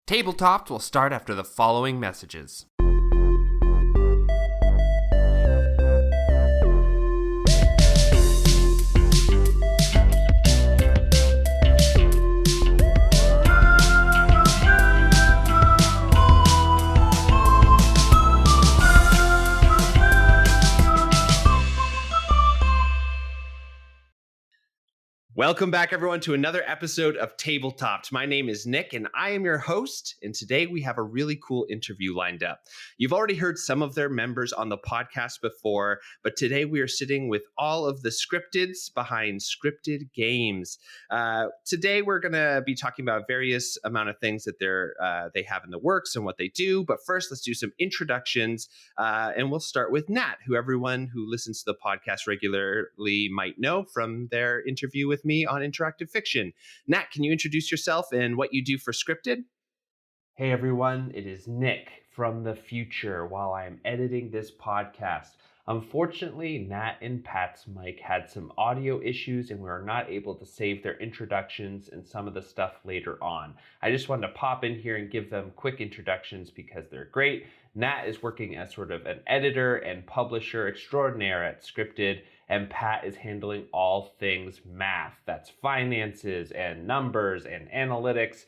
Tabletopped will start after the following messages. Welcome back, everyone, to another episode of Tabletopped. My name is Nick, and I am your host. And today we have a really cool interview lined up. You've already heard some of their members on the podcast before, but today we are sitting with all of the Scryptids behind Scryptid Games. Today we're going to be talking about various amount of things that they have in the works and what they do. But first, let's do some introductions, and we'll start with Nat, who everyone who listens to the podcast regularly might know from their interview with me on interactive fiction. Nat, can you introduce yourself and what you do for Scryptid? Hey everyone, it is Nick from the future while I am editing this podcast. Unfortunately, Nat and Pat's mic had some audio issues and we were not able to save their introductions and some of the stuff later on. I just wanted to pop in here and give them quick introductions because they're great. Nat is working as sort of an editor and publisher extraordinaire at Scryptid, and Pat is handling all things math. That's finances and numbers and analytics.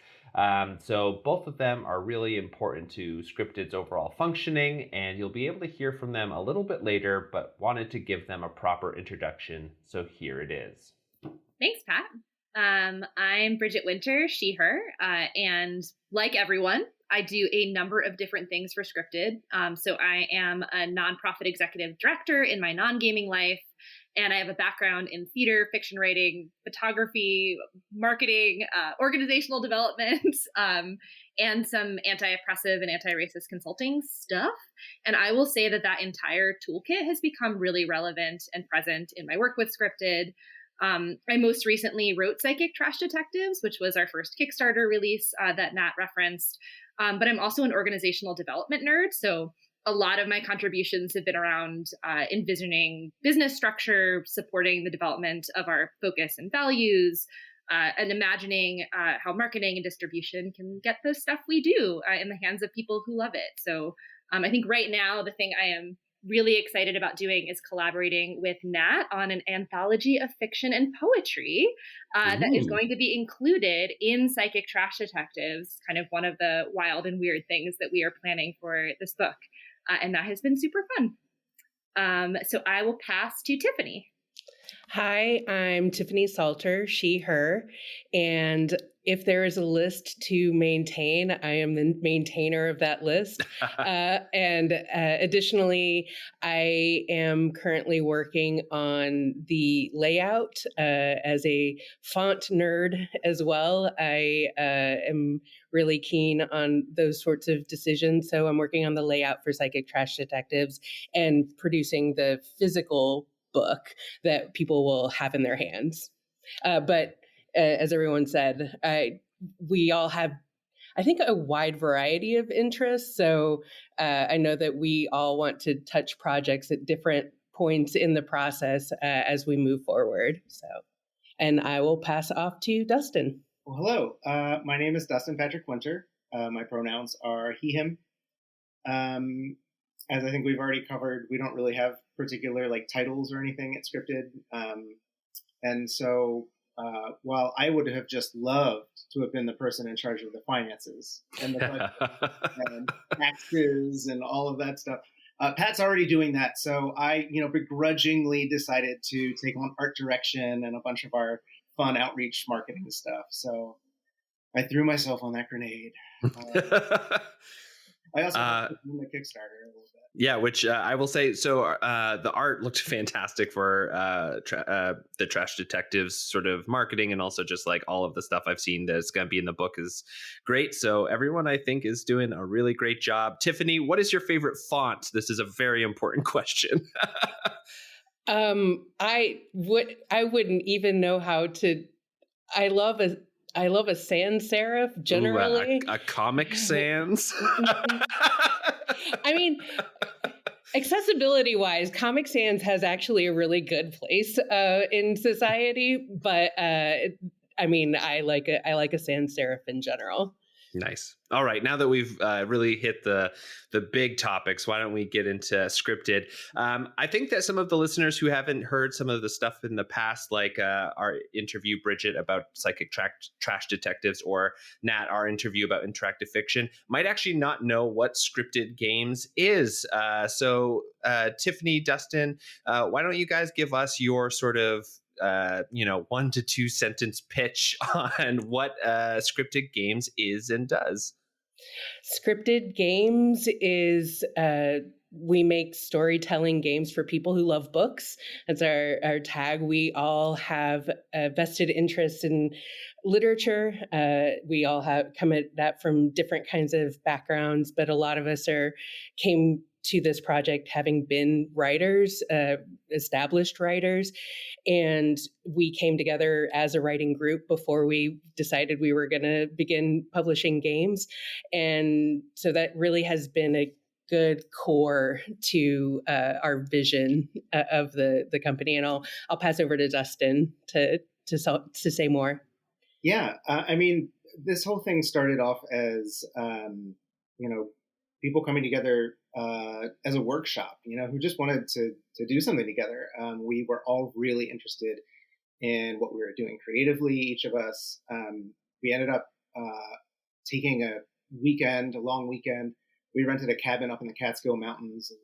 So both of them are really important to Scryptid's overall functioning, and you'll be able to hear from them a little bit later, but wanted to give them a proper introduction. So here it is. Thanks, Pat. I'm Bridget Winter, she, her, and like everyone, I do a number of different things for Scryptid. So I am a nonprofit executive director in my non-gaming life, and I have a background in theater, fiction writing, photography, marketing, organizational development, and some anti-oppressive and anti-racist consulting stuff. And I will say that that entire toolkit has become really relevant and present in my work with Scryptid. I most recently wrote Psychic Trash Detectives, which was our first Kickstarter release that Nat referenced. But I'm also an organizational development nerd. So a lot of my contributions have been around envisioning business structure, supporting the development of our focus and values, and imagining how marketing and distribution can get the stuff we do in the hands of people who love it. So I think right now, the thing I am really excited about doing is collaborating with Nat on an anthology of fiction and poetry that is going to be included in Psychic Trash Detectives, kind of one of the wild and weird things that we are planning for this book. And that has been super fun. So I will pass to Tiffany. Hi, I'm Tiffany Salter, she, her, and if there is a list to maintain, I am the maintainer of that list. And additionally, I am currently working on the layout as a font nerd as well. I am really keen on those sorts of decisions. So I'm working on the layout for Psychic Trash Detectives and producing the physical book that people will have in their hands. But as everyone said, we all have, I think, a wide variety of interests. So I know that we all want to touch projects at different points in the process as we move forward. So, and I will pass off to Dustin. Well, hello. My name is Dustin Patrick Winter. My pronouns are he, him. As I think we've already covered, we don't really have particular titles or anything at Scryptid. And so while I would have just loved to have been the person in charge of the finances and the budget and taxes and all of that stuff, Pat's already doing that. So I, begrudgingly decided to take on art direction and a bunch of our fun outreach marketing stuff. So I threw myself on that grenade. I also in the Kickstarter a little bit. Yeah, which I will say, so the art looked fantastic for the Trash Detectives sort of marketing, and also just all of the stuff I've seen that's going to be in the book is great. So everyone, I think, is doing a really great job. Tiffany, what is your favorite font? This is a very important question. I wouldn't even know how to. I love a sans serif generally. Ooh, a Comic Sans. I mean, accessibility wise, Comic Sans has actually a really good place in society, but I like a sans serif in general. Nice. All right. Now that we've really hit the big topics, why don't we get into Scripted? I think that some of the listeners who haven't heard some of the stuff in the past, like our interview, Bridget, about psychic trash detectives, or Nat, our interview about interactive fiction, might actually not know what Scripted Games is. So Tiffany, Dustin, why don't you guys give us your sort of 1 to 2 sentence pitch on what Scripted Games is and does. Scriptid Games is we make storytelling games for people who love books. That's our tag. We all have a vested interest in literature. We all come at that from different kinds of backgrounds, but a lot of us came to this project having been writers, established writers, and we came together as a writing group before we decided we were going to begin publishing games. And so that really has been a good core to our vision of the company. And I'll pass over to Dustin to say more. Yeah, I mean, this whole thing started off as people coming together as a workshop, who just wanted to do something together. We were all really interested in what we were doing creatively, each of us. We ended up taking a long weekend. We rented a cabin up in the Catskill Mountains. And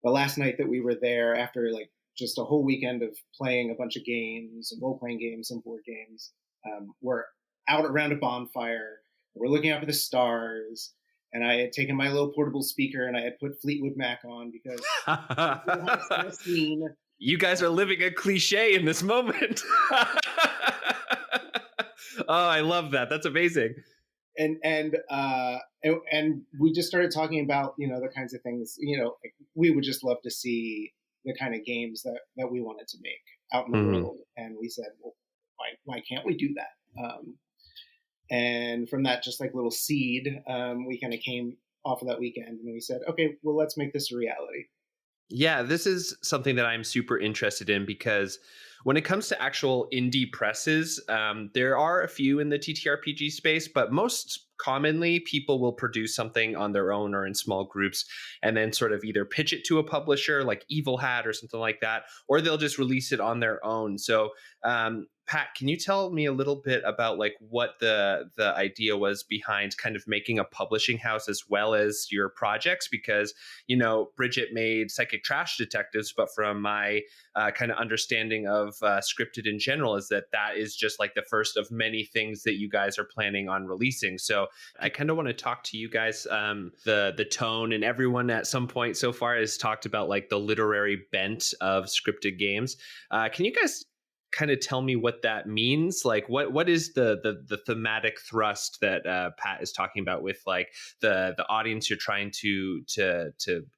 the last night that we were there, after like just a whole weekend of playing a bunch of games and role-playing games and board games, we're out around a bonfire. We're looking up at the stars. And I had taken my little portable speaker and I had put Fleetwood Mac on because you guys are living a cliche in this moment. Oh, I love that. That's amazing. And we just started talking about, the kinds of things, like we would just love to see the kind of games that we wanted to make out in the world. And we said, well, why can't we do that? And from that, just like little seed, we kind of came off of that weekend and we said, okay, well, let's make this a reality. Yeah, this is something that I'm super interested in because when it comes to actual indie presses, there are a few in the TTRPG space, but most commonly people will produce something on their own or in small groups and then sort of either pitch it to a publisher like Evil Hat or something like that, or they'll just release it on their own. So Pat, can you tell me a little bit about like what the idea was behind kind of making a publishing house as well as your projects? Because, Bridget made Psychic Trash Detectives, but from my kind of understanding of Scripted in general is that is just like the first of many things that you guys are planning on releasing. So I kind of want to talk to you guys, the tone, and everyone at some point so far has talked about like the literary bent of Scripted Games. Can you guys kind of tell me what that means? Like what is the thematic thrust that Pat is talking about with like the audience you're trying to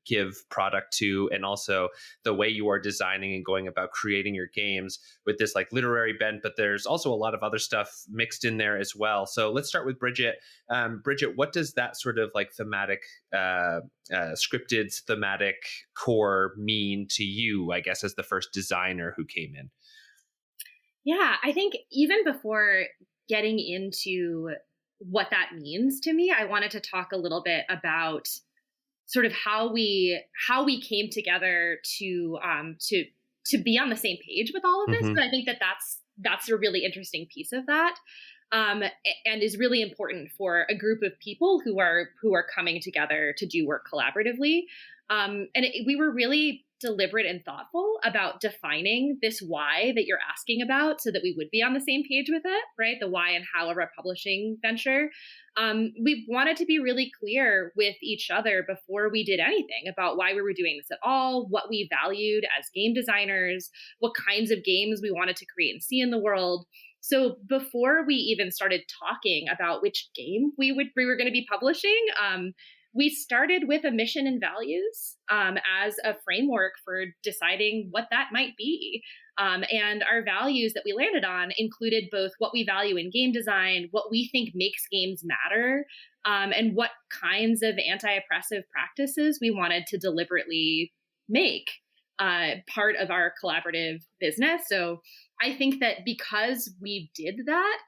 give product to, and also the way you are designing and going about creating your games with this like literary bent, but there's also a lot of other stuff mixed in there as well. So let's start with Bridget. Bridget, what does that sort of like thematic Scripted's thematic core mean to you, I guess, as the first designer who came in? Yeah, I think even before getting into what that means to me, I wanted to talk a little bit about sort of how we came together to be on the same page with all of this. But I think that's a really interesting piece of that, and is really important for a group of people who are coming together to do work collaboratively. We were really deliberate and thoughtful about defining this why that you're asking about so that we would be on the same page with it, right? The why and how of our publishing venture. We wanted to be really clear with each other before we did anything about why we were doing this at all, what we valued as game designers, what kinds of games we wanted to create and see in the world. So before we even started talking about which game we were going to be publishing, we started with a mission and values as a framework for deciding what that might be. And our values that we landed on included both what we value in game design, what we think makes games matter, and what kinds of anti-oppressive practices we wanted to deliberately make. part of our collaborative business. So I think that because we did that,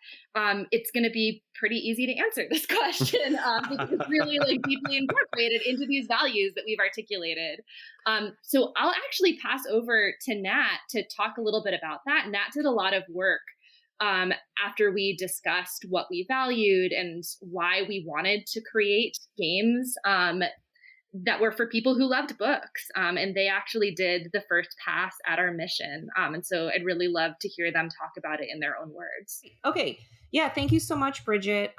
it's going to be pretty easy to answer this question because it's really like deeply incorporated into these values that we've articulated. So I'll actually pass over to Nat to talk a little bit about that. Nat did a lot of work after we discussed what we valued and why we wanted to create games that were for people who loved books. And they actually did the first pass at our mission. And so I'd really love to hear them talk about it in their own words. Okay. Yeah. Thank you so much, Bridget.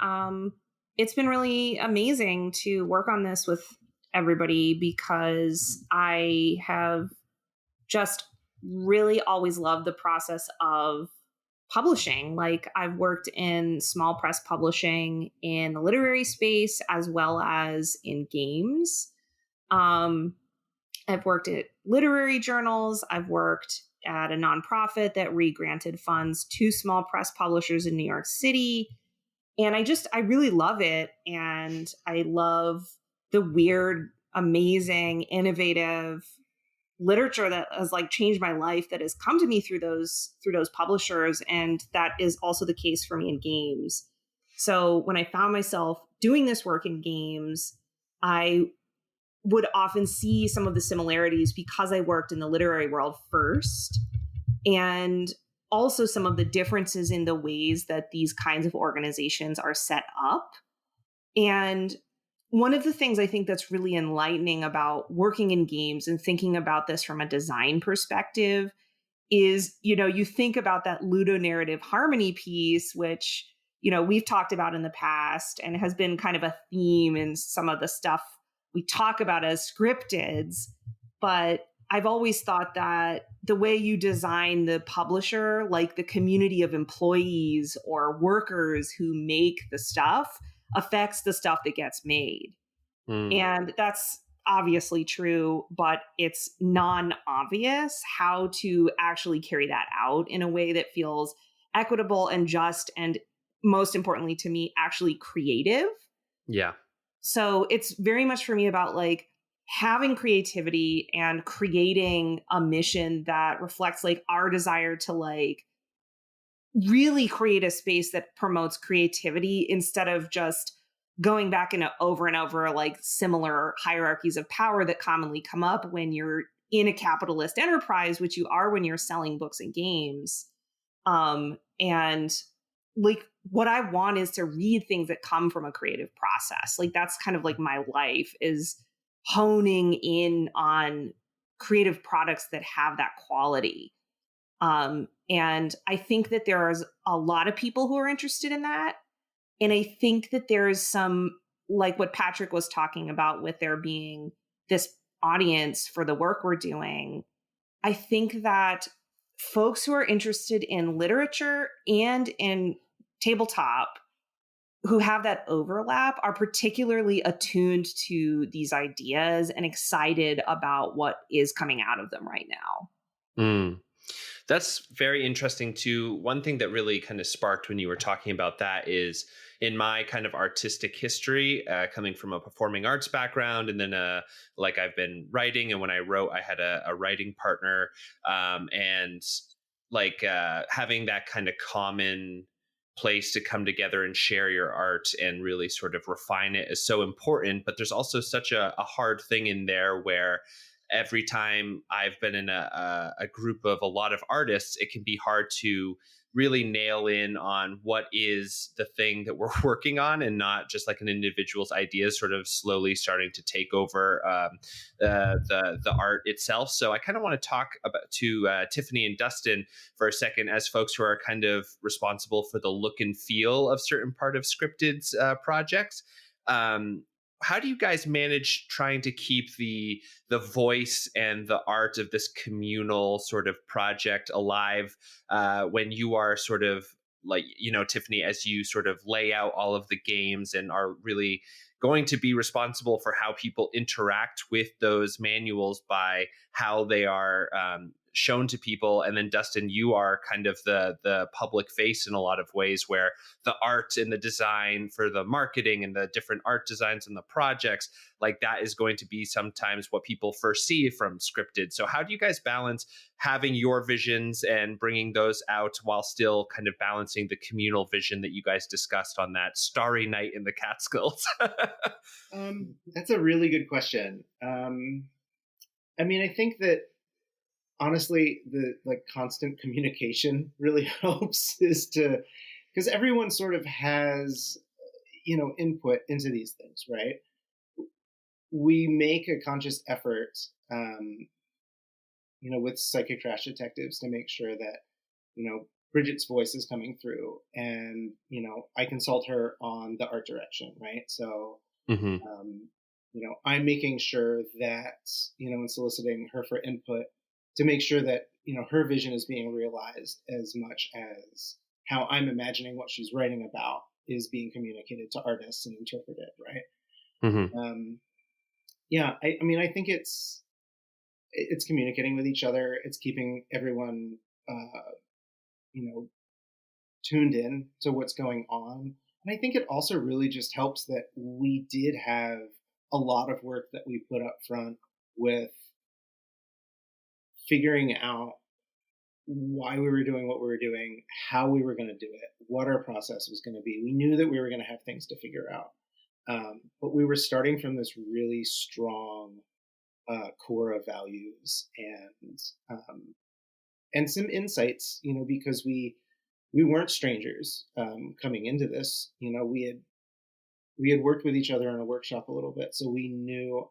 It's been really amazing to work on this with everybody because I have just really always loved the process of publishing. Like I've worked in small press publishing in the literary space as well as in games. I've worked at literary journals. I've worked at a nonprofit that re-granted funds to small press publishers in New York City. And I really love it. And I love the weird, amazing, innovative literature that has like changed my life that has come to me through those publishers. And that is also the case for me in games. So when I found myself doing this work in games, I would often see some of the similarities because I worked in the literary world first, and also some of the differences in the ways that these kinds of organizations are set up. And one of the things I think that's really enlightening about working in games and thinking about this from a design perspective is, you think about that ludonarrative harmony piece, which, we've talked about in the past and has been kind of a theme in some of the stuff we talk about as scriptids. But I've always thought that the way you design the publisher, like the community of employees or workers who make the stuff, affects the stuff that gets made. And that's obviously true, but it's non-obvious how to actually carry that out in a way that feels equitable and just, and most importantly to me, actually creative. Yeah. So it's very much for me about like having creativity and creating a mission that reflects like our desire to like really create a space that promotes creativity instead of just going back into over and over like similar hierarchies of power that commonly come up when you're in a capitalist enterprise, which you are when you're selling books and games. And like what I want is to read things that come from a creative process. Like that's kind of like my life is honing in on creative products that have that quality. And I think that there's a lot of people who are interested in that. And I think that there's some, like what Patrick was talking about with there being this audience for the work we're doing. I think that folks who are interested in literature and in tabletop who have that overlap are particularly attuned to these ideas and excited about what is coming out of them right now. That's very interesting too. One thing that really kind of sparked when you were talking about that is in my kind of artistic history, coming from a performing arts background, and then like I've been writing, and when I wrote, I had a writing partner, and like having that kind of common place to come together and share your art and really sort of refine it is so important. But there's also such a hard thing in there where every time I've been in a group of a lot of artists, it can be hard to really nail in on what is the thing that we're working on, and not just like an individual's ideas sort of slowly starting to take over the art itself. So I kind of want to talk about to Tiffany and Dustin for a second, as folks who are kind of responsible for the look and feel of certain part of Scryptid's projects. How do you guys manage trying to keep the voice and the art of this communal sort of project alive when you are sort of like, Tiffany, as you sort of lay out all of the games and are really going to be responsible for how people interact with those manuals by how they are shown to people. And then Dustin, you are kind of the public face in a lot of ways, where the art and the design for the marketing and the different art designs and the projects, like that is going to be sometimes what people first see from Scryptid. So how do you guys balance having your visions and bringing those out while still kind of balancing the communal vision that you guys discussed on that starry night in the Catskills? That's a really good question. I mean, I think that honestly, the like constant communication really helps, because everyone sort of has, input into these things, right? We make a conscious effort, with Psychic Trash Detectives to make sure that, Bridget's voice is coming through, and, I consult her on the art direction, right? So, I'm making sure that, and soliciting her for input to make sure that, her vision is being realized as much as how I'm imagining what she's writing about is being communicated to artists and interpreted, right? Yeah, I mean, I think it's communicating with each other. It's keeping everyone, tuned in to what's going on. And I think it also really just helps that we did have a lot of work that we put up front with figuring out why we were doing what we were doing, how we were going to do it, what our process was going to be. We knew that we were going to have things to figure out. But we were starting from this really strong core of values and some insights, because we weren't strangers coming into this. We had worked with each other in a workshop a little bit, so we knew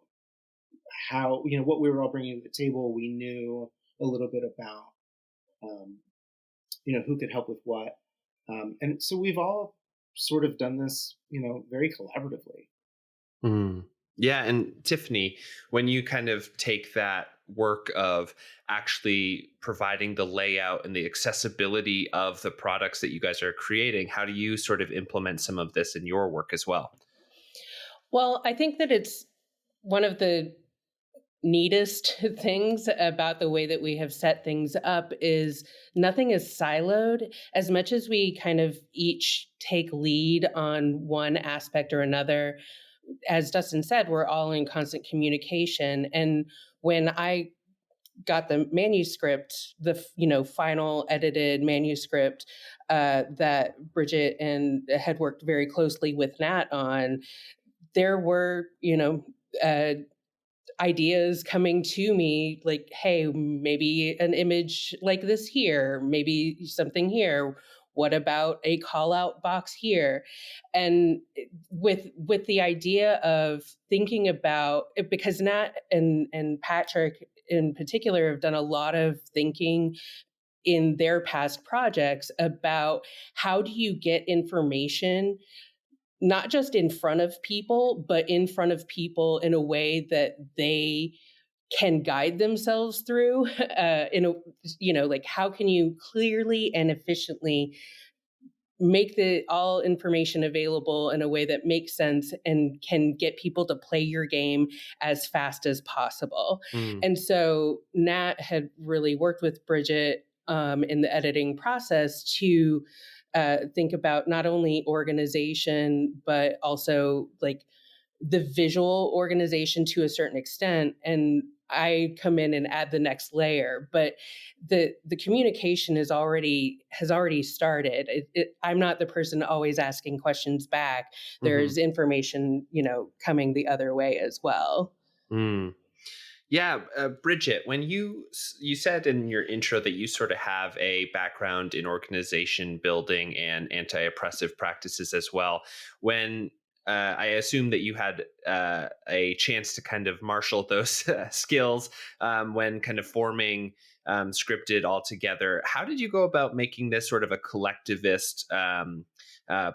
how, what we were all bringing to the table. We knew a little bit about, who could help with what. And so we've all sort of done this, very collaboratively. Yeah. And Tiffany, when you kind of take that work of actually providing the layout and the accessibility of the products that you guys are creating, how do you sort of implement some of this in your work as well? Well, I think that it's one of the neatest things about the way that we have set things up is nothing is siloed. As much as we kind of each take lead on one aspect or another, as Dustin said, we're all in constant communication. And when I got the manuscript, the final edited manuscript that Bridget and had worked very closely with Nat on, there were ideas coming to me like, hey, maybe an image like this here, maybe something here. What about a call out box here? And with the idea of thinking about it, because Nat and Patrick in particular have done a lot of thinking in their past projects about how do you get information not just in front of people, but in front of people in a way that they can guide themselves through like how can you clearly and efficiently make all information available in a way that makes sense and can get people to play your game as fast as possible. And so Nat had really worked with Bridget in the editing process to think about not only organization, but also like the visual organization to a certain extent. And I come in and add the next layer, but the communication has already started. I'm not the person always asking questions back. There's information, coming the other way as well. Yeah, Bridget, when you said in your intro that you sort of have a background in organization building and anti-oppressive practices as well, when I assume that you had a chance to kind of marshal those skills when kind of forming Scryptid all together. How did you go about making this sort of a collectivist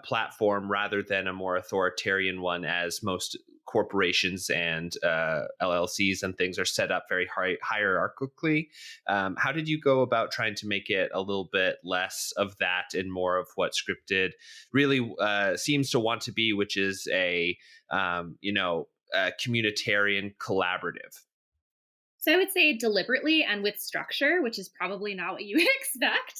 platform rather than a more authoritarian one, as most corporations and LLCs and things are set up very hierarchically? How did you go about trying to make it a little bit less of that and more of what Scryptid really seems to want to be, which is a communitarian collaborative? So I would say deliberately and with structure, which is probably not what you would expect.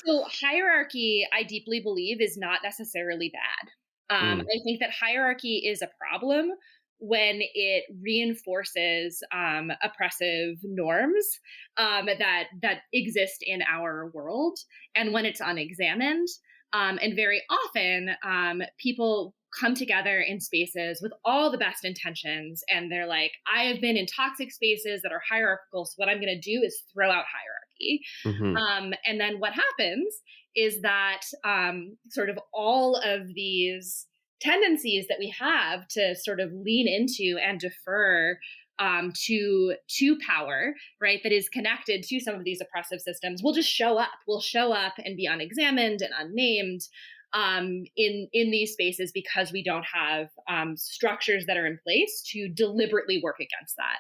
So hierarchy, I deeply believe, is not necessarily bad. I think that hierarchy is a problem when it reinforces oppressive norms that exist in our world, and when it's unexamined. And very often, people come together in spaces with all the best intentions, and they're like, I have been in toxic spaces that are hierarchical, so what I'm going to do is throw out hierarchy. And then what happens is that sort of all of these tendencies that we have to sort of lean into and defer to power, right, that is connected to some of these oppressive systems will just show up. Will show up and be unexamined and unnamed in these spaces because we don't have structures that are in place to deliberately work against that.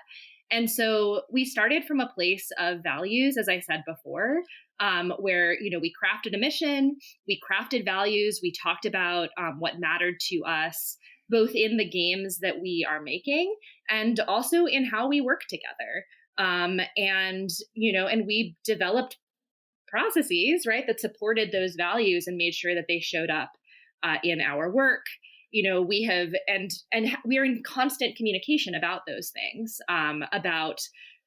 And so we started from a place of values, as I said before, where, we crafted a mission, we crafted values, we talked about what mattered to us, both in the games that we are making and also in how we work together. And we developed processes, right, that supported those values and made sure that they showed up in our work. We have, and we are in constant communication about those things, about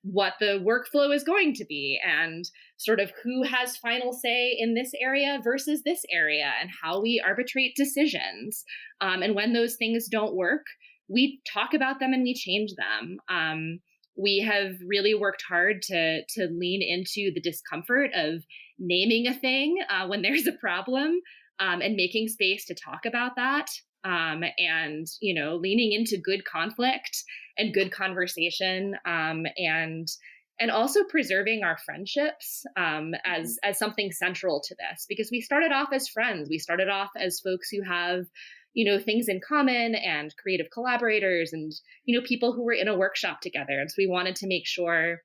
what the workflow is going to be and sort of who has final say in this area versus this area and how we arbitrate decisions. And when those things don't work, we talk about them and we change them. We have really worked hard to lean into the discomfort of naming a thing when there's a problem, and making space to talk about that. And leaning into good conflict and good conversation, and also preserving our friendships as something central to this, because we started off as friends. We started off as folks who have things in common and creative collaborators and people who were in a workshop together. And so we wanted to make sure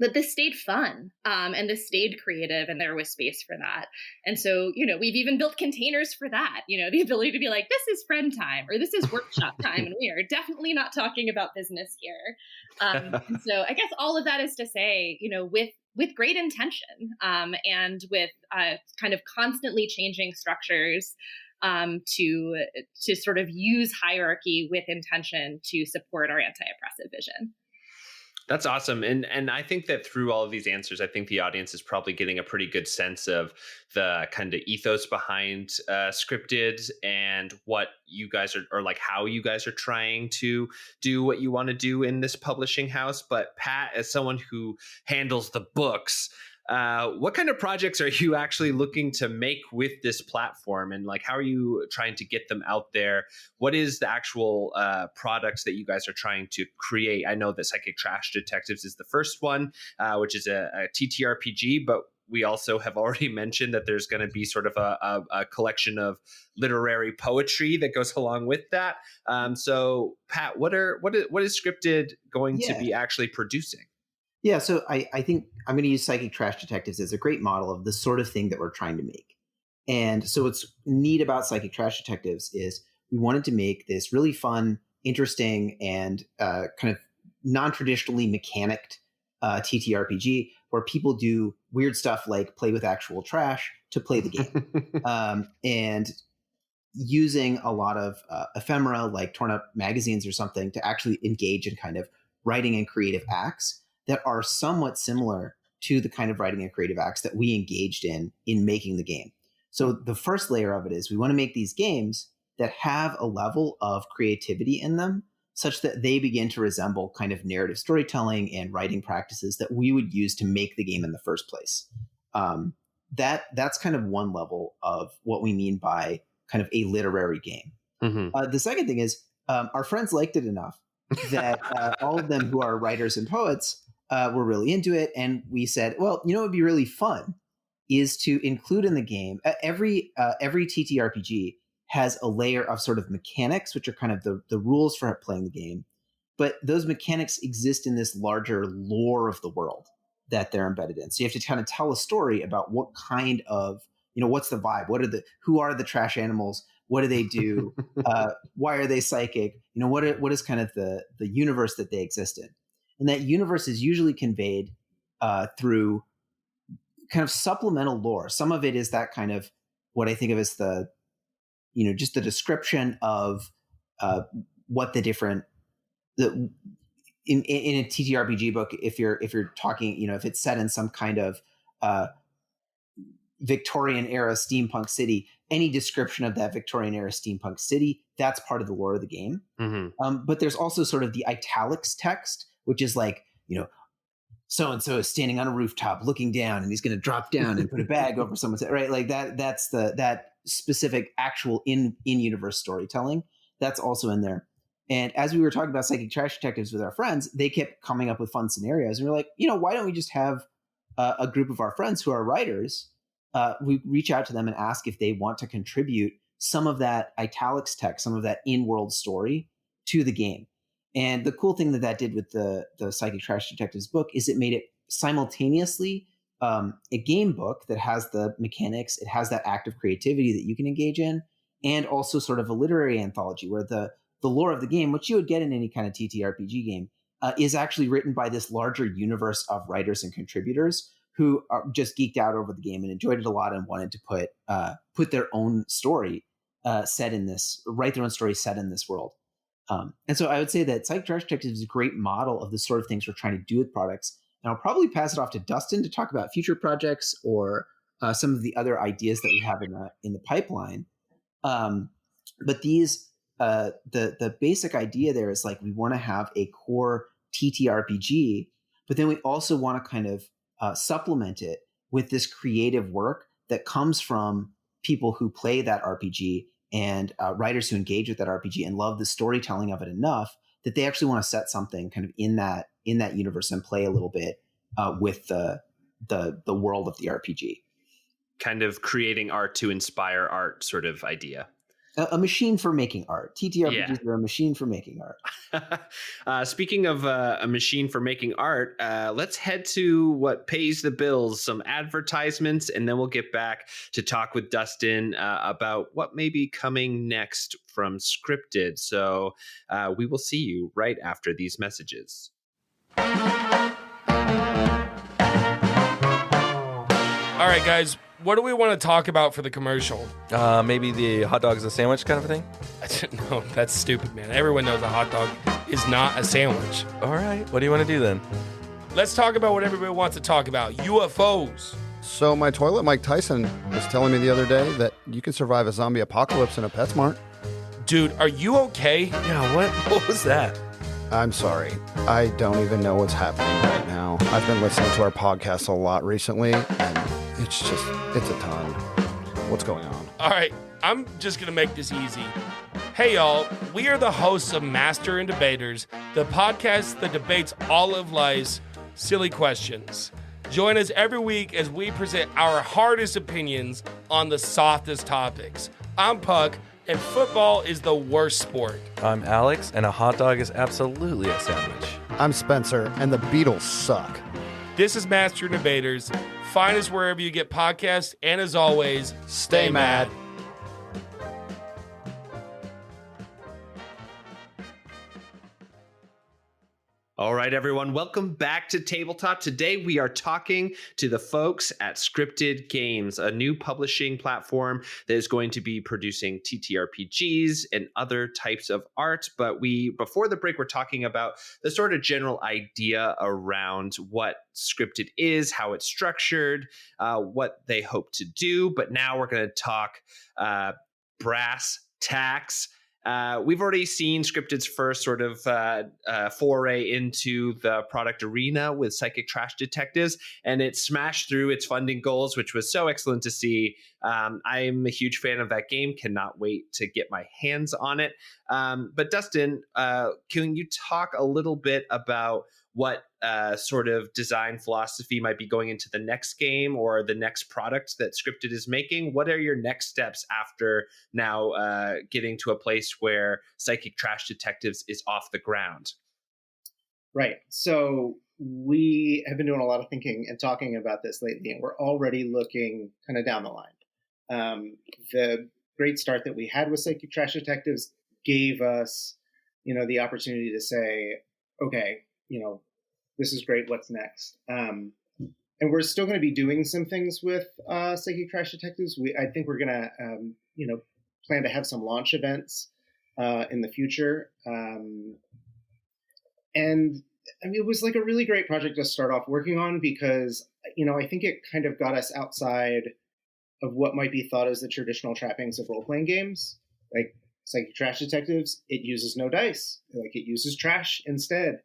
that this stayed fun, and this stayed creative, and there was space for that. And so, we've even built containers for that, the ability to be like, this is friend time, or this is workshop time, and we are definitely not talking about business here. And so I guess all of that is to say, with great intention, and with kind of constantly changing structures, to sort of use hierarchy with intention to support our anti-oppressive vision. That's awesome. And I think that through all of these answers, I think the audience is probably getting a pretty good sense of the kind of ethos behind Scryptid and what you guys are, or like how you guys are trying to do what you want to do in this publishing house. But Pat, as someone who handles the books, what kind of projects are you actually looking to make with this platform, and like how are you trying to get them out there? What is the actual products that you guys are trying to create? I know that Psychic Trash Detectives is the first one, which is a ttrpg, but we also have already mentioned that there's going to be sort of a collection of literary poetry that goes along with that. So Pat, what is Scryptid going to be actually producing? Yeah, so I think I'm going to use Psychic Trash Detectives as a great model of the sort of thing that we're trying to make. And so what's neat about Psychic Trash Detectives is we wanted to make this really fun, interesting, and kind of non-traditionally mechanicked TTRPG where people do weird stuff like play with actual trash to play the game. And using a lot of ephemera like torn up magazines or something to actually engage in kind of writing and creative acts that are somewhat similar to the kind of writing and creative acts that we engaged in making the game. So the first layer of it is we want to make these games that have a level of creativity in them such that they begin to resemble kind of narrative storytelling and writing practices that we would use to make the game in the first place. That's kind of one level of what we mean by kind of a literary game. Mm-hmm. The second thing is our friends liked it enough that all of them who are writers and poets were really into it. And we said, well, what would be really fun is to include in the game, every TTRPG has a layer of sort of mechanics, which are kind of the rules for playing the game. But those mechanics exist in this larger lore of the world that they're embedded in. So you have to kind of tell a story about what kind of, what's the vibe? Who are the trash animals? What do they do? Why are they psychic? What is kind of the universe that they exist in? And that universe is usually conveyed through kind of supplemental lore. Some of it is that kind of what I think of as the, just the description of what the different, in a TTRPG book, if you're talking, if it's set in some kind of Victorian era steampunk city, any description of that Victorian era steampunk city, that's part of the lore of the game. Mm-hmm. But there's also sort of the italics text, which is like, so-and-so is standing on a rooftop looking down and he's going to drop down and put a bag over someone's head, right? Like that's that specific actual in-universe storytelling that's also in there. And as we were talking about Psychic Trash Detectives with our friends, they kept coming up with fun scenarios. And we're like, why don't we just have a group of our friends who are writers, we reach out to them and ask if they want to contribute some of that italics text, some of that in-world story to the game. And the cool thing that did with the Psychic Trash Detectives book is it made it simultaneously a game book that has the mechanics, it has that active creativity that you can engage in, and also sort of a literary anthology where the lore of the game, which you would get in any kind of TTRPG game, is actually written by this larger universe of writers and contributors who are just geeked out over the game and enjoyed it a lot and wanted to put their own story write their own story set in this world. And so I would say that Psychic Trash Detectives is a great model of the sort of things we're trying to do with products. And I'll probably pass it off to Dustin to talk about future projects or some of the other ideas that we have in the pipeline. But these, the basic idea there is like we want to have a core TTRPG, but then we also want to kind of supplement it with this creative work that comes from people who play that RPG and writers who engage with that RPG and love the storytelling of it enough that they actually want to set something kind of in that universe and play a little bit with the world of the RPG. Kind of creating art to inspire art sort of idea. A machine for making art. TTRPGs are a machine for making art. Speaking of a machine for making art, let's head to what pays the bills, some advertisements, and then we'll get back to talk with Dustin about what may be coming next from Scryptid. So we will see you right after these messages. All right, guys. What do we want to talk about for the commercial? Maybe the hot dog is a sandwich kind of a thing? No, that's stupid, man. Everyone knows a hot dog is not a sandwich. All right. What do you want to do then? Let's talk about what everybody wants to talk about. UFOs. So my toilet Mike Tyson was telling me the other day that you can survive a zombie apocalypse in a PetSmart. Dude, are you okay? Yeah, what was that? I'm sorry. I don't even know what's happening right now. I've been listening to our podcast a lot recently, and it's a ton. What's going on? All right, I'm just going to make this easy. Hey, y'all, we are the hosts of Master and Debaters, the podcast that debates all of life's silly questions. Join us every week as we present our hardest opinions on the softest topics. I'm Puck, and football is the worst sport. I'm Alex, and a hot dog is absolutely a sandwich. I'm Spencer, and the Beatles suck. This is Master and Debaters. Find us wherever you get podcasts, and as always, stay mad. All right, everyone, welcome back to Tabletop. Today we are talking to the folks at Scryptid Games, a new publishing platform that is going to be producing TTRPGs and other types of art. But before the break, we're talking about the sort of general idea around what Scryptid is, how it's structured, what they hope to do. But now we're going to talk brass tacks. We've already seen Scryptid's first sort of foray into the product arena with Psychic Trash Detectives, and it smashed through its funding goals, which was so excellent to see. I'm a huge fan of that game. Cannot wait to get my hands on it. But Dustin, can you talk a little bit about what sort of design philosophy might be going into the next game or the next product that Scryptid is making? What are your next steps after now getting to a place where Psychic Trash Detectives is off the ground? Right. So we have been doing a lot of thinking and talking about this lately, and we're already looking kind of down the line. The great start that we had with Psychic Trash Detectives gave us, the opportunity to say, okay, this is great. What's next? And we're still going to be doing some things with Psychic Trash Detectives. I think we're going to, plan to have some launch events in the future. And I mean, it was like a really great project to start off working on because, I think it kind of got us outside of what might be thought as the traditional trappings of role-playing games. Like Psychic Trash Detectives, it uses no dice. Like it uses trash instead.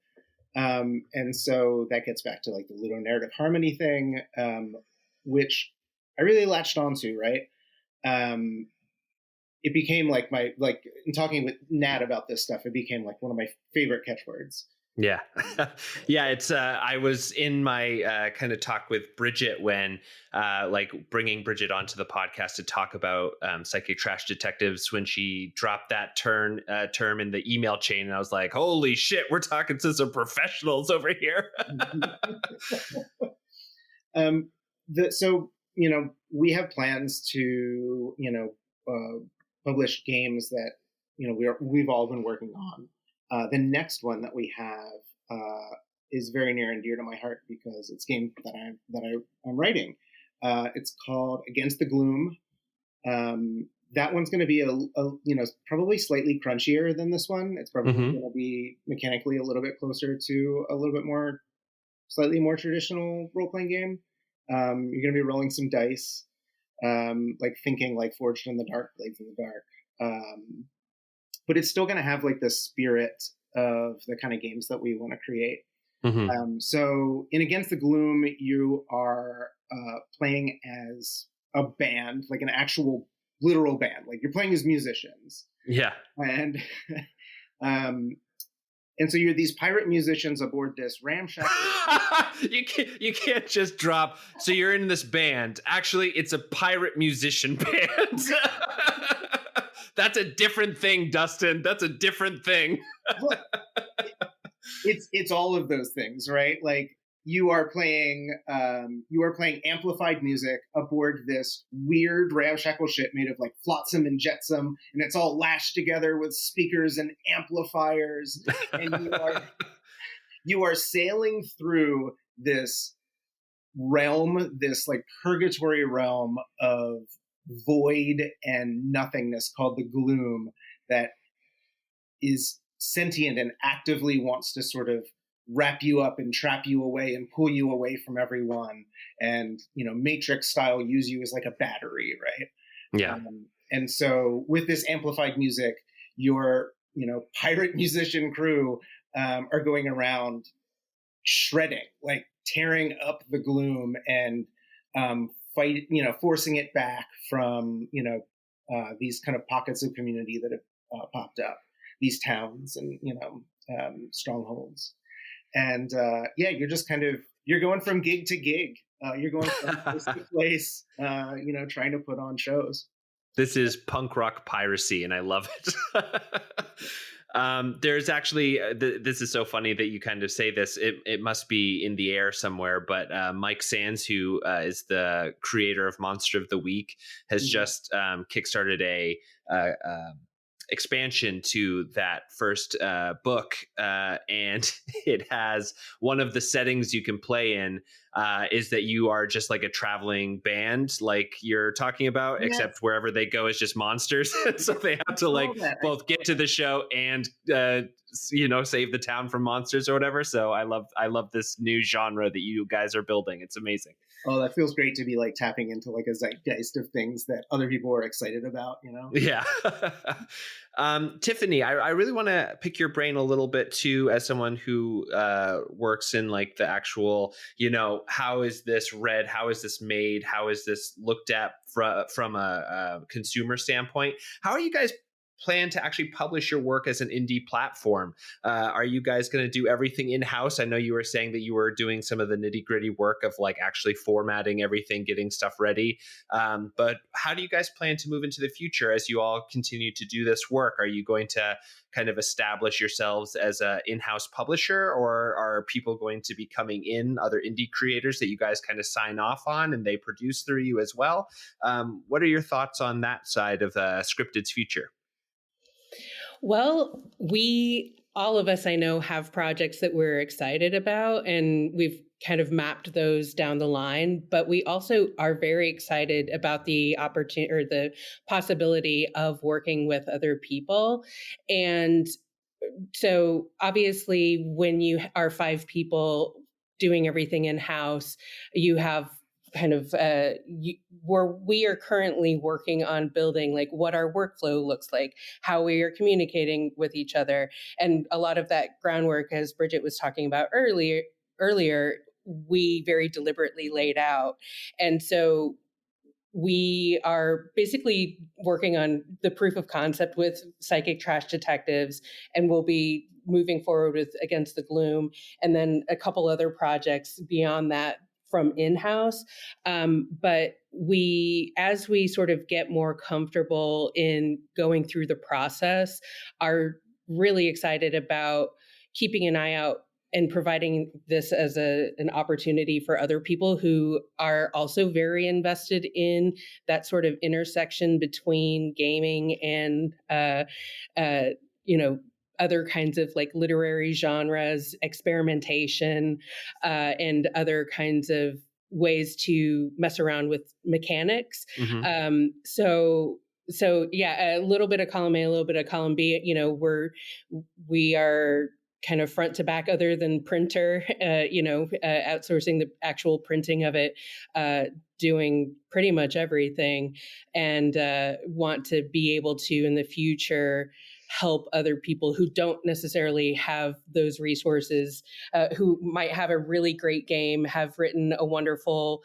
And so that gets back to like the ludonarrative harmony thing, which I really latched onto, right? It became like in talking with Nat about this stuff, it became like one of my favorite catchwords. Yeah. Yeah. It's, I was in my kind of talk with Bridget when bringing Bridget onto the podcast to talk about Psychic Trash Detectives when she dropped that term in the email chain. And I was like, holy shit, we're talking to some professionals over here. So, we have plans to, publish games that, we've all been working on. The next one that we have is very near and dear to my heart because it's a game that I'm writing. It's called Against the Gloom. That one's going to be probably slightly crunchier than this one. It's probably going to be mechanically a little bit closer to a little bit more, slightly more traditional role-playing game. You're going to be rolling some dice, thinking like Forged in the Dark, Blades in the Dark. But it's still going to have like the spirit of the kind of games that we want to create. So in Against the Gloom, you are playing as a band, like an actual literal band, like you're playing as musicians. Yeah. And so you're these pirate musicians aboard this ramshackle. You can't just drop. So you're in this band. Actually, it's a pirate musician band. That's a different thing, Dustin. That's a different thing. Look, it's all of those things, right? Like you are playing amplified music aboard this weird ramshackle ship made of like flotsam and jetsam, and it's all lashed together with speakers and amplifiers, and you are sailing through this realm, this like purgatory realm of void and nothingness called the Gloom that is sentient and actively wants to sort of wrap you up and trap you away and pull you away from everyone and, Matrix style use you as like a battery, right? Yeah. And so with this amplified music, your, pirate musician crew are going around shredding, like tearing up the Gloom and forcing it back from, these kind of pockets of community that have popped up, these towns and, strongholds. And you're just you're going from gig to gig. You're going from place to place, trying to put on shows. This is punk rock piracy, and I love it. There's actually, this is so funny that you kind of say this. It must be in the air somewhere, but Mike Sands, who is the creator of Monster of the Week, has just kickstarted a expansion to that first book, and it has one of the settings you can play in is that you are just like a traveling band, like you're talking about, except wherever they go is just monsters. So they have to both get to the show and save the town from monsters or whatever. So I love this new genre that you guys are building. It's amazing. Oh, that feels great to be like tapping into like a zeitgeist of things that other people are excited about, Yeah. Tiffany, I really want to pick your brain a little bit too, as someone who works in like the actual, how is this read? How is this made? How is this looked at from a consumer standpoint? How are you guys plan to actually publish your work as an indie platform? Are you guys going to do everything in-house? I know you were saying that you were doing some of the nitty-gritty work of like actually formatting everything, getting stuff ready. But how do you guys plan to move into the future as you all continue to do this work? Are you going to kind of establish yourselves as an in-house publisher, or are people going to be coming in, other indie creators that you guys kind of sign off on and they produce through you as well? What are your thoughts on that side of Scryptid's future? Well, we all of us I know have projects that we're excited about, and we've kind of mapped those down the line. But we also are very excited about the opportunity or the possibility of working with other people. And so obviously, when you are 5 people doing everything in-house, you have kind of where we are currently working on building like what our workflow looks like, how we are communicating with each other. And a lot of that groundwork, as Bridget was talking about earlier, we very deliberately laid out. And so we are basically working on the proof of concept with Psychic Trash Detectives, and we'll be moving forward with Against the Gloom, and then a couple other projects beyond that from in-house. But as we sort of get more comfortable in going through the process, are really excited about keeping an eye out and providing this as an opportunity for other people who are also very invested in that sort of intersection between gaming and, other kinds of like literary genres, experimentation, and other kinds of ways to mess around with mechanics. Mm-hmm. So yeah, a little bit of column A, a little bit of column B. We are kind of front to back, other than printer, outsourcing the actual printing of it, doing pretty much everything, and want to be able to in the future help other people who don't necessarily have those resources, who might have a really great game, have written a wonderful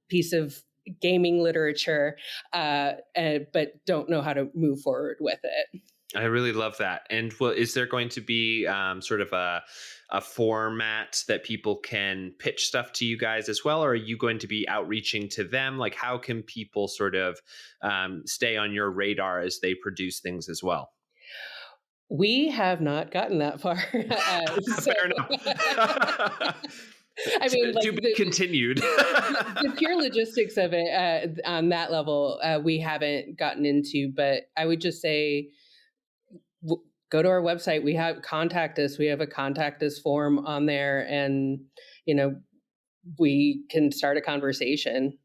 piece of gaming literature, but don't know how to move forward with it. I really love that. And is there going to be sort of a format that people can pitch stuff to you guys as well? Or are you going to be outreaching to them? Like, how can people sort of stay on your radar as they produce things as well? We have not gotten that far. Fair enough. I mean, like, to be continued. The pure logistics of it on that level, we haven't gotten into, but I would just say, go to our website. We have contact us. We have a contact us form on there, and we can start a conversation.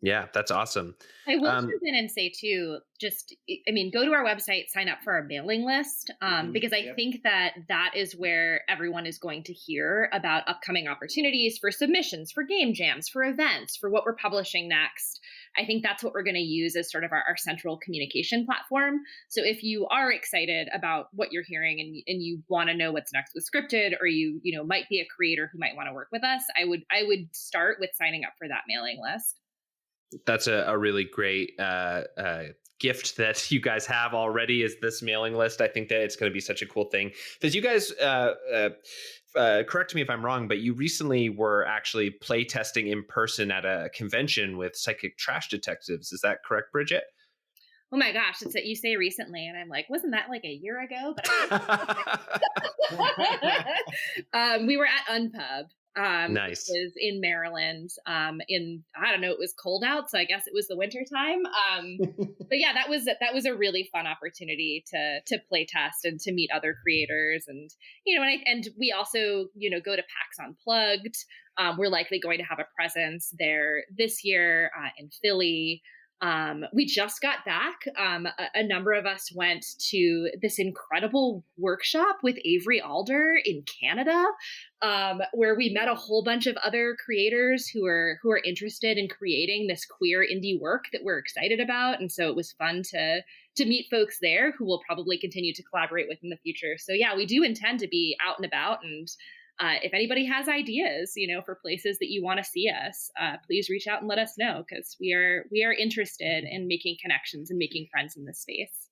Yeah, that's awesome. I will jump in and say too, go to our website, sign up for our mailing list, because I think that is where everyone is going to hear about upcoming opportunities for submissions, for game jams, for events, for what we're publishing next. I think that's what we're going to use as sort of our central communication platform. So if you are excited about what you're hearing and you want to know what's next with Scryptid, or you might be a creator who might want to work with us, I would start with signing up for that mailing list. That's a really great gift that you guys have already, is this mailing list. I think that it's going to be such a cool thing, because you guys, correct me if I'm wrong, but you recently were actually play testing in person at a convention with Psychic Trash Detectives. Is that correct, Bridget? Oh my gosh, it's that you say recently, and I'm like, wasn't that like a year ago? But we were at Unpub. Nice. It was in Maryland. It was cold out, so I guess it was the winter time. But yeah, that was a really fun opportunity to play test and to meet other creators, and and we also go to PAX Unplugged. We're likely going to have a presence there this year in Philly. We just got back. A number of us went to this incredible workshop with Avery Alder in Canada, where we met a whole bunch of other creators who are interested in creating this queer indie work that we're excited about. And so it was fun to meet folks there who we'll probably continue to collaborate with in the future. So yeah, we do intend to be out and about, and if anybody has ideas, for places that you want to see us, please reach out and let us know, because we are interested in making connections and making friends in this space.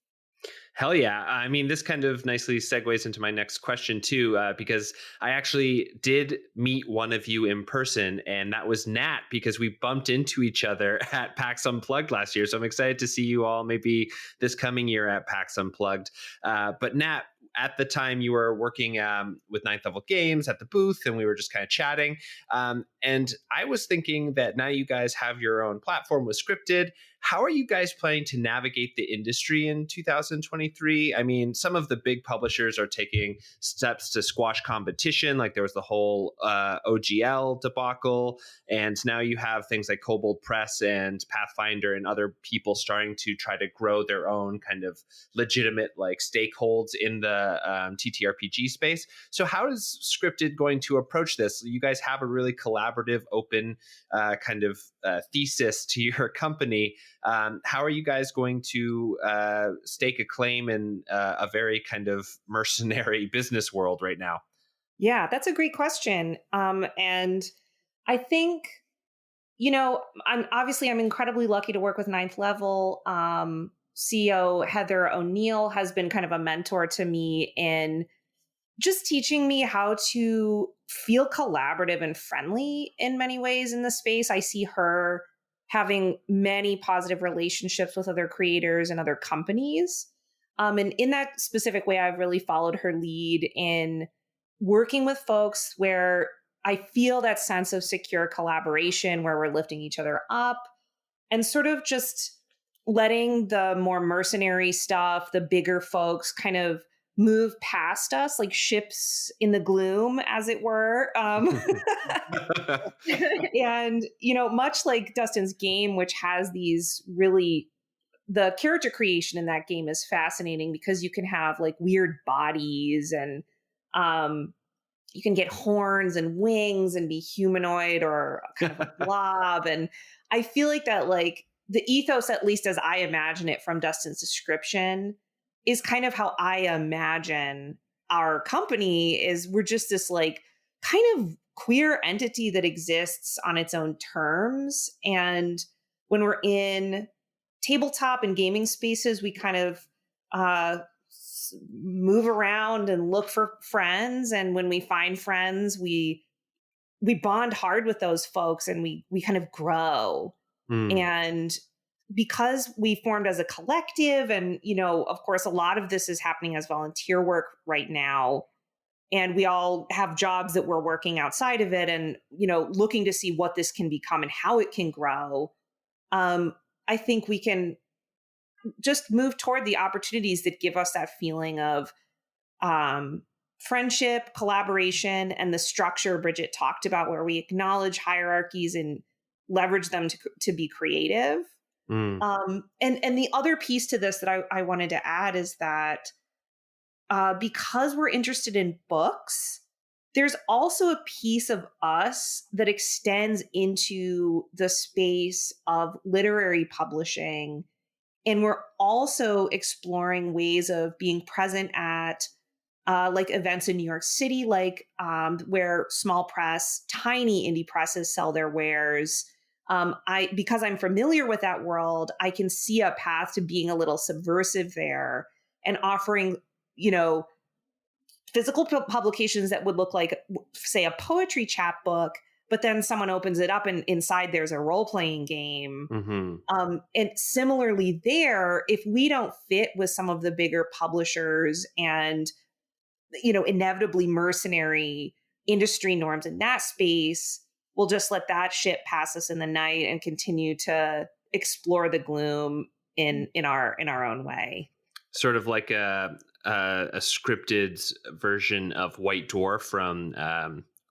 Hell yeah. I mean, this kind of nicely segues into my next question too, because I actually did meet one of you in person, and that was Nat, because we bumped into each other at PAX Unplugged last year. So I'm excited to see you all maybe this coming year at PAX Unplugged. But Nat, at the time you were working with Ninth Level Games at the booth, and we were just kind of chatting. And I was thinking that now you guys have your own platform with Scryptid. How are you guys planning to navigate the industry in 2023? I mean, some of the big publishers are taking steps to squash competition, like there was the whole OGL debacle, and now you have things like Kobold Press and Pathfinder and other people starting to try to grow their own kind of legitimate like stakeholds in the TTRPG space. So how is Scryptid going to approach this? You guys have a really collaborative, open kind of thesis to your company. How are you guys going to stake a claim in a very kind of mercenary business world right now? Yeah, that's a great question. And I think, I'm incredibly lucky to work with Ninth Level. CEO Heather O'Neill has been kind of a mentor to me in just teaching me how to feel collaborative and friendly in many ways in the space. I see her having many positive relationships with other creators and other companies. And in that specific way, I've really followed her lead in working with folks where I feel that sense of secure collaboration, where we're lifting each other up and sort of just letting the more mercenary stuff, the bigger folks kind of move past us like ships in the gloom, as it were. And, much like Dustin's game, which has these really, the character creation in that game is fascinating because you can have like weird bodies and you can get horns and wings and be humanoid or kind of a blob. And I feel like that, like the ethos, at least as I imagine it from Dustin's description, is kind of how I imagine our company is. We're just this like kind of queer entity that exists on its own terms. And when we're in tabletop and gaming spaces, we kind of move around and look for friends. And when we find friends, we bond hard with those folks and we kind of grow. And because we formed as a collective and, of course, a lot of this is happening as volunteer work right now. And we all have jobs that we're working outside of it and, looking to see what this can become and how it can grow. I think we can just move toward the opportunities that give us that feeling of friendship, collaboration, and the structure Bridget talked about, where we acknowledge hierarchies and leverage them to be creative. And the other piece to this that I wanted to add is that because we're interested in books, there's also a piece of us that extends into the space of literary publishing. And we're also exploring ways of being present at like events in New York City, like where small press, tiny indie presses sell their wares. Because I'm familiar with that world, I can see a path to being a little subversive there and offering, physical publications that would look like, say, a poetry chapbook, but then someone opens it up and inside there's a role-playing game. And similarly there, if we don't fit with some of the bigger publishers and, inevitably mercenary industry norms in that space, we'll just let that ship pass us in the night and continue to explore the gloom in our own way. Sort of like a scripted version of White Dwarf from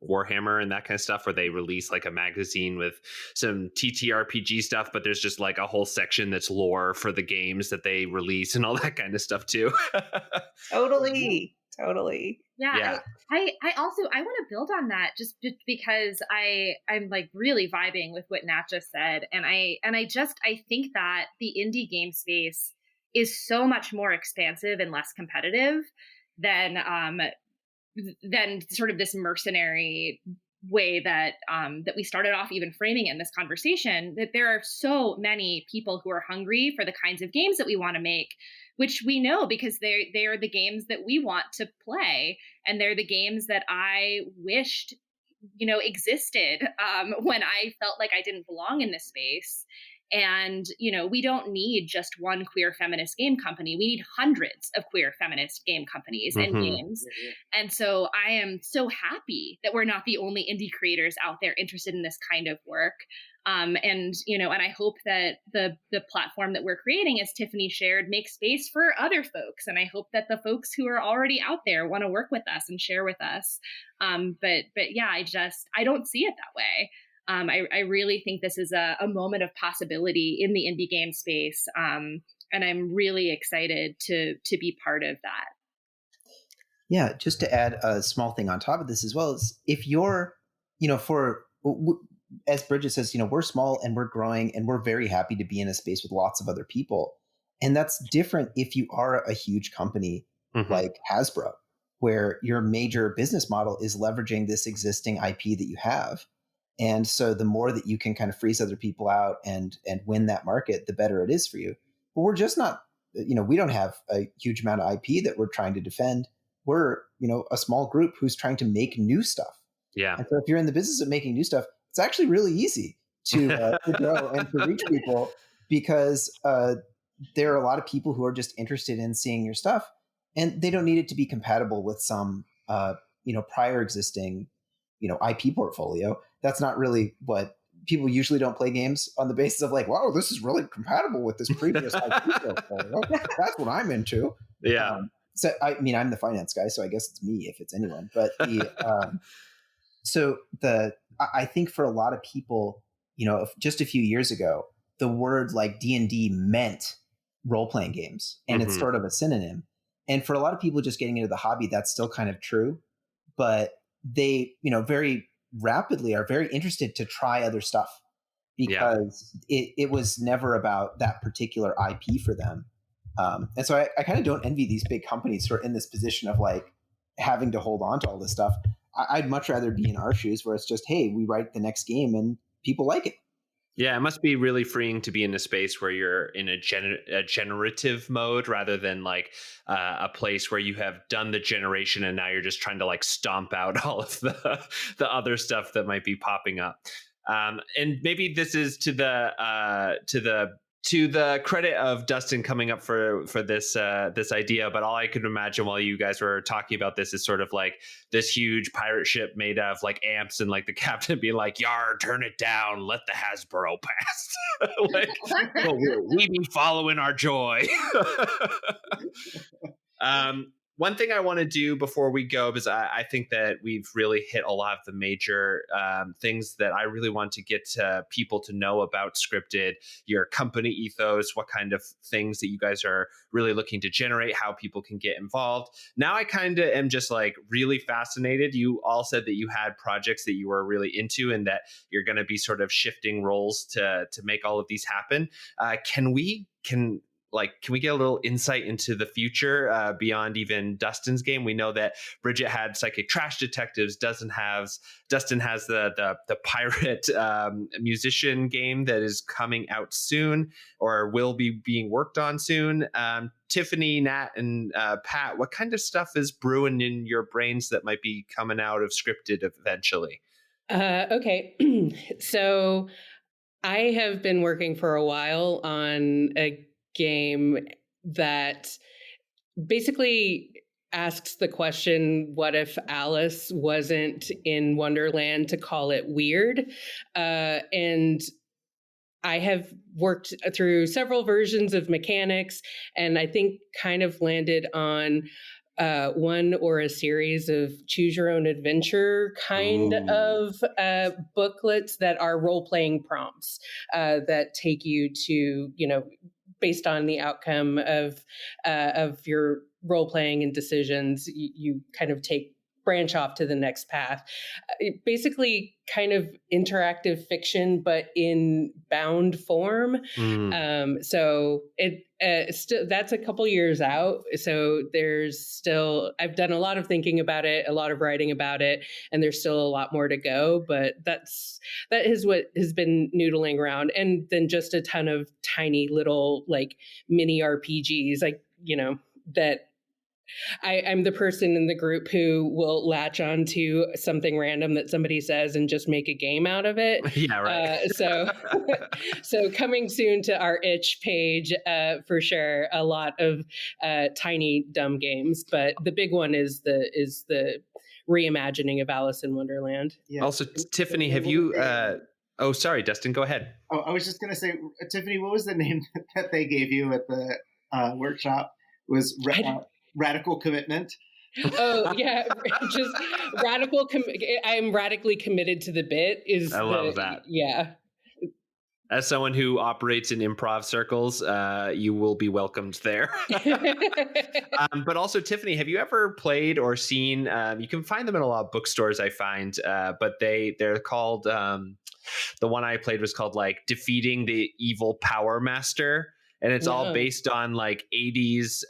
Warhammer and that kind of stuff, where they release like a magazine with some TTRPG stuff, but there's just like a whole section that's lore for the games that they release and all that kind of stuff too. Totally. Yeah. I want to build on that just because I'm like really vibing with what Nat just said. And I think that the indie game space is so much more expansive and less competitive than sort of this mercenary way that we started off even framing in this conversation, that there are so many people who are hungry for the kinds of games that we want to make, which we know because they are the games that we want to play. And they're the games that I wished, existed when I felt like I didn't belong in this space. And, we don't need just one queer feminist game company. We need hundreds of queer feminist game companies and games. And so I am so happy that we're not the only indie creators out there interested in this kind of work. And I hope that the platform that we're creating, as Tiffany shared, makes space for other folks. And I hope that the folks who are already out there want to work with us and share with us. But yeah, I don't see it that way. I really think this is a moment of possibility in the indie game space. And I'm really excited to be part of that. Yeah, just to add a small thing on top of this as well, is if you're, as Bridget says, we're small and we're growing and we're very happy to be in a space with lots of other people. And that's different if you are a huge company like Hasbro, where your major business model is leveraging this existing IP that you have. And so the more that you can kind of freeze other people out and win that market, the better it is for you. But we're just not, we don't have a huge amount of IP that we're trying to defend. We're, a small group who's trying to make new stuff. Yeah. And so if you're in the business of making new stuff, it's actually really easy to grow and to reach people, because there are a lot of people who are just interested in seeing your stuff, and they don't need it to be compatible with some, prior existing, IP portfolio. That's not really what people usually don't play games on the basis of, like, wow, this is really compatible with this previous IP portfolio. That's what I'm into. Yeah. So, I'm the finance guy, so I guess it's me if it's anyone. But I think for a lot of people, just a few years ago, the word like D&D meant role-playing games, and it's sort of a synonym. And for a lot of people just getting into the hobby, that's still kind of true. But they, very rapidly are very interested to try other stuff, because it was never about that particular IP for them. And so I kind of don't envy these big companies who are in this position of like having to hold on to all this stuff. I'd much rather be in our shoes, where it's just, hey, we write the next game and people like it. Yeah, it must be really freeing to be in a space where you're in a generative mode, rather than like a place where you have done the generation and now you're just trying to like stomp out all of the other stuff that might be popping up. And maybe this is to the credit of Dustin coming up for this idea, but all I could imagine while you guys were talking about this is sort of like this huge pirate ship made of like amps, and like the captain being like, "Yar, turn it down, let the Hasbro pass." Like, we be following our joy. One thing I want to do before we go, because I think that we've really hit a lot of the major things that I really want to get people to know about Scryptid, your company ethos, what kind of things that you guys are really looking to generate, how people can get involved. Now I kind of am just like really fascinated. You all said that you had projects that you were really into, and that you're going to be sort of shifting roles to make all of these happen. Can we get a little insight into the future beyond even Dustin's game? We know that Bridget had Psychic Trash Detectives. Dustin has the pirate musician game that is coming out soon, or will be being worked on soon. Tiffany, Nat, and Pat, what kind of stuff is brewing in your brains that might be coming out of Scryptid eventually? Okay, so I have been working for a while on a game that basically asks the question, what if Alice wasn't in Wonderland to call it weird? And I have worked through several versions of mechanics, and I think kind of landed on one or a series of choose your own adventure kind of booklets that are role-playing prompts that take you to, based on the outcome of your role playing and decisions, you kind of branch off to the next path. Basically, kind of interactive fiction, but in bound form. So that's a couple years out. So I've done a lot of thinking about it, a lot of writing about it, and there's still a lot more to go. But that is what has been noodling around, and then just a ton of tiny little like mini RPGs, that. I'm the person in the group who will latch on to something random that somebody says and just make a game out of it. Yeah, right. So coming soon to our itch page, for sure, a lot of tiny dumb games, but the big one is the reimagining of Alice in Wonderland. Yeah. Also, Tiffany, have you Oh, sorry, Dustin, go ahead. Oh, I was just going to say, Tiffany, what was the name that they gave you at the workshop? Was Radical Commitment? Oh yeah, just radical. I'm radically committed to the bit. I love that. Yeah. As someone who operates in improv circles, you will be welcomed there. But also, Tiffany, have you ever played or seen? You can find them in a lot of bookstores, I find, but they're called. The one I played was called like Defeating the Evil Power Master. And it's all based on like 80s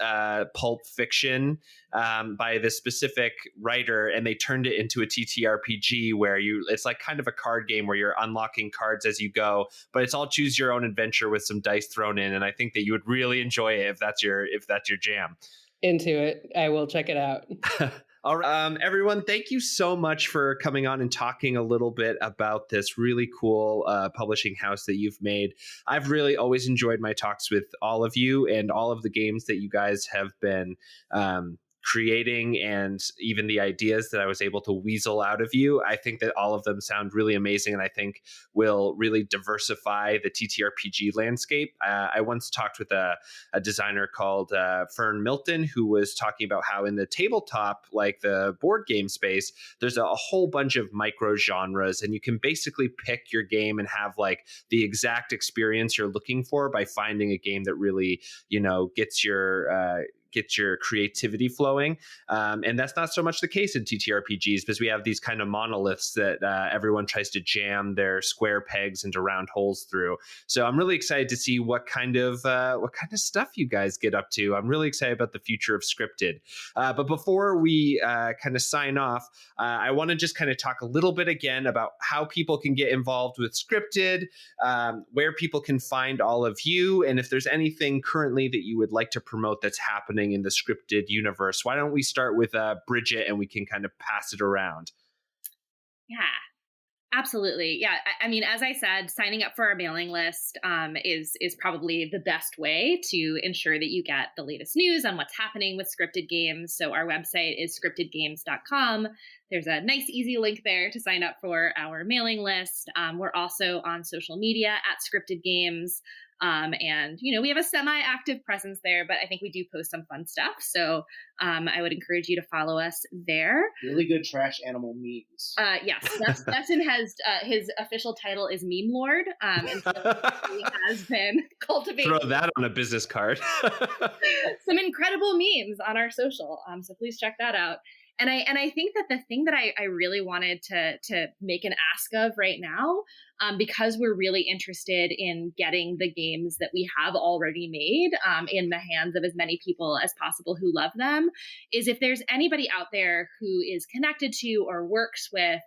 pulp fiction by this specific writer. And they turned it into a TTRPG where it's like kind of a card game where you're unlocking cards as you go, but it's all choose your own adventure with some dice thrown in. And I think that you would really enjoy it if that's your jam. Into it. I will check it out. All right, everyone, thank you so much for coming on and talking a little bit about this really cool publishing house that you've made. I've really always enjoyed my talks with all of you and all of the games that you guys have been creating, and even the ideas that I was able to weasel out of you. I think that all of them sound really amazing, and I think will really diversify the TTRPG landscape. I once talked with a designer called Fern Milton, who was talking about how in the tabletop, like the board game space, there's a whole bunch of micro genres, and you can basically pick your game and have like the exact experience you're looking for by finding a game that really, gets your creativity flowing. And that's not so much the case in TTRPGs, because we have these kind of monoliths that everyone tries to jam their square pegs into round holes through. So I'm really excited to see what kind of stuff you guys get up to. I'm really excited about the future of Scryptid. But before we kind of sign off, I want to just kind of talk a little bit again about how people can get involved with Scryptid, where people can find all of you, and if there's anything currently that you would like to promote that's happening in the Scryptid universe. Why don't we start with Bridget, and we can kind of pass it around? Yeah, absolutely. Yeah, I mean, as I said, signing up for our mailing list is probably the best way to ensure that you get the latest news on what's happening with Scryptid Games. So our website is scryptidgames.com. There's a nice, easy link there to sign up for our mailing list. We're also on social media at Scryptid Games. And, we have a semi-active presence there, but I think we do post some fun stuff. So I would encourage you to follow us there. Really good trash animal memes. Yes, Dustin has his official title is Meme Lord. And so he has been cultivating. Throw that on a business card. Some incredible memes on our social. So please check that out. And I think that the thing that I really wanted to make an ask of right now, because we're really interested in getting the games that we have already made in the hands of as many people as possible who love them, is if there's anybody out there who is connected to or works with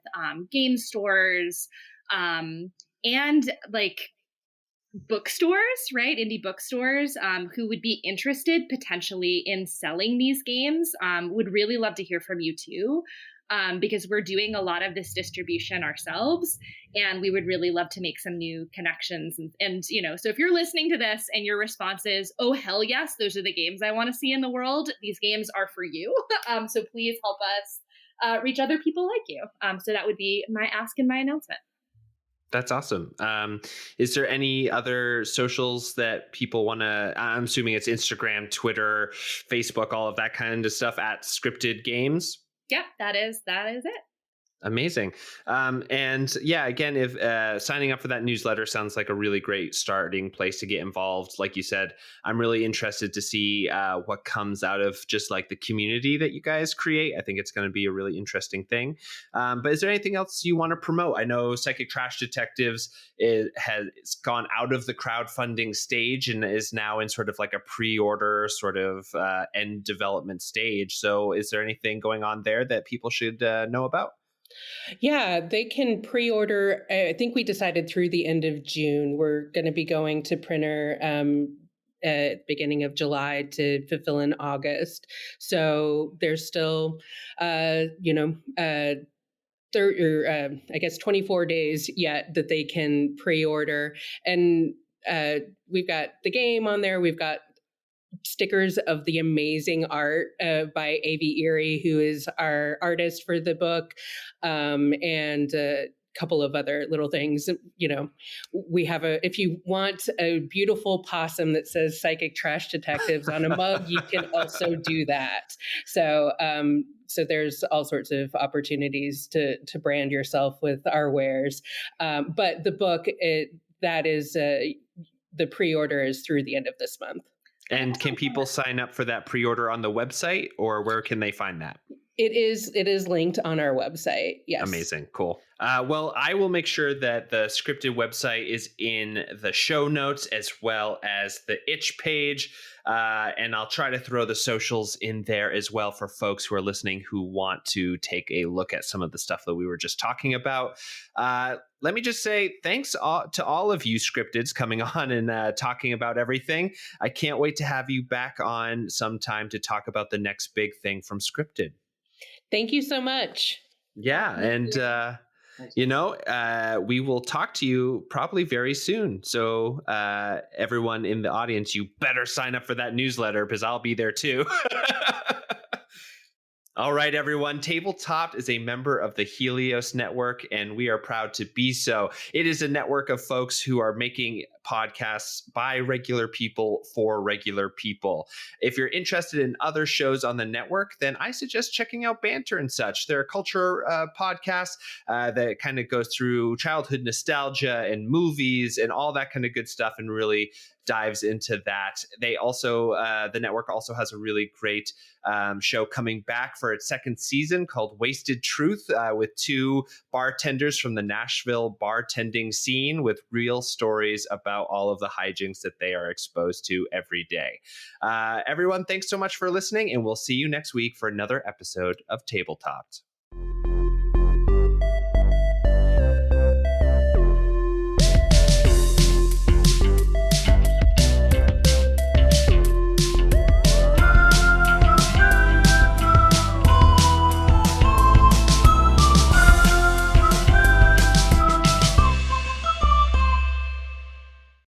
game stores and like bookstores, right? Indie bookstores who would be interested potentially in selling these games, would really love to hear from you too, because we're doing a lot of this distribution ourselves, and we would really love to make some new connections. And so if you're listening to this and your response is, oh, hell yes, those are the games I want to see in the world, these games are for you. So please help us reach other people like you. So that would be my ask and my announcement. That's awesome. Is there any other socials that people want to, I'm assuming it's Instagram, Twitter, Facebook, all of that kind of stuff at Scryptid Games? Yep, that is it. Amazing. And yeah, again, if signing up for that newsletter sounds like a really great starting place to get involved. Like you said, I'm really interested to see what comes out of just like the community that you guys create. I think it's going to be a really interesting thing. But is there anything else you want to promote? I know Psychic Trash Detectives has gone out of the crowdfunding stage and is now in sort of like a pre-order sort of end development stage. So is there anything going on there that people should know about? Yeah, they can pre-order. I think we decided through the end of June. We're going to be going to printer at beginning of July to fulfill in August. So there's still, I guess 24 days yet that they can pre-order. And we've got the game on there. We've got stickers of the amazing art by A.V. Erie, who is our artist for the book, and couple of other little things. You know, we have if you want a beautiful possum that says Psychic Trash Detectives on a mug, you can also do that. So, so there's all sorts of opportunities to brand yourself with our wares. But the book, the pre-order is through the end of this month. And can people sign up for that pre-order on the website, or where can they find that? It is linked on our website. Yes. Amazing. Cool. Well, I will make sure that the Scryptid website is in the show notes as well as the itch page. And I'll try to throw the socials in there as well for folks who are listening who want to take a look at some of the stuff that we were just talking about. Let me just say thanks to all of you Scryptids coming on and talking about everything. I can't wait to have you back on sometime to talk about the next big thing from Scryptid. Thank you so much. Yeah. And, we will talk to you probably very soon. So everyone in the audience, you better sign up for that newsletter because I'll be there too. All right, everyone. Tabletop is a member of the Helios Network, and we are proud to be so. It is a network of folks who are making podcasts by regular people for regular people. If you're interested in other shows on the network, then I suggest checking out Banter and Such. They're a culture podcast that kind of goes through childhood nostalgia and movies and all that kind of good stuff and really dives into that. They also, the network also has a really great show coming back for its second season called Wasted Truth with two bartenders from the Nashville bartending scene with real stories about all of the hijinks that they are exposed to every day. Everyone, thanks so much for listening, and we'll see you next week for another episode of Tabletopped.